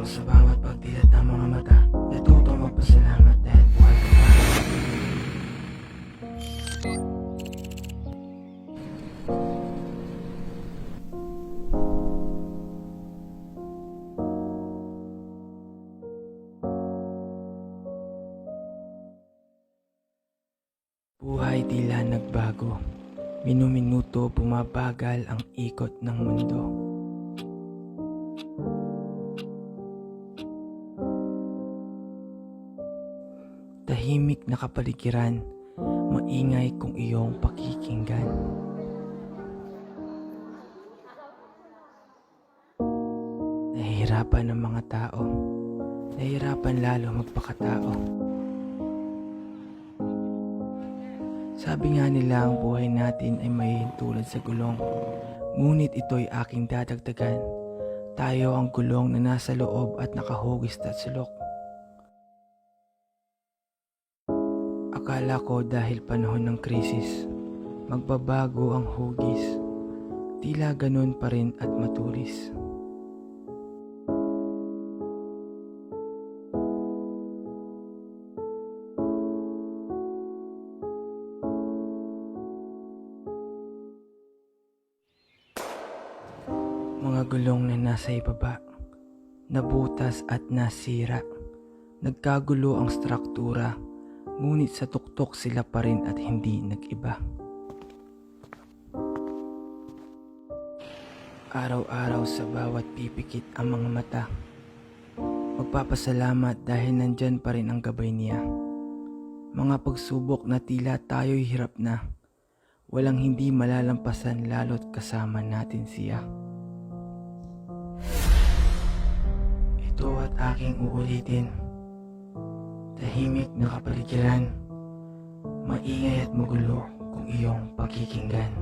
sa bawat pagdilat ng mga mata. Natuto magpasalamat dahil buhay ka pa. Buhay tila nagbago. Minuminuto bumabagal ang ikot ng mundo. Tahimik na kapaligiran, maingay kung iyong pakikinggan. Nahihirapan ang mga tao, nahihirapan lalo magpakatao. Sabi nga nila ang buhay natin ay mahihintulad sa gulong, ngunit ito'y aking dadagdagan. Tayo ang gulong na nasa loob at nakahugis at sulok. Akala ko dahil panahon ng krisis, magbabago ang hugis. Tila ganun pa rin at matulis. Mga gulong na nasa ibaba, nabutas at nasira. Nagkagulo ang struktura, ngunit sa tuktok sila pa rin at hindi nag-iba. Araw-araw sa bawat pipikit ang mga mata, magpapasalamat dahil nandyan pa rin ang gabay niya. Mga pagsubok na tila tayo'y hirap na, walang hindi malalampasan lalo't kasama natin siya. Ito at aking uulitin, tahimik na kapaligiran, maingay at magulo kung iyong pakikinggan.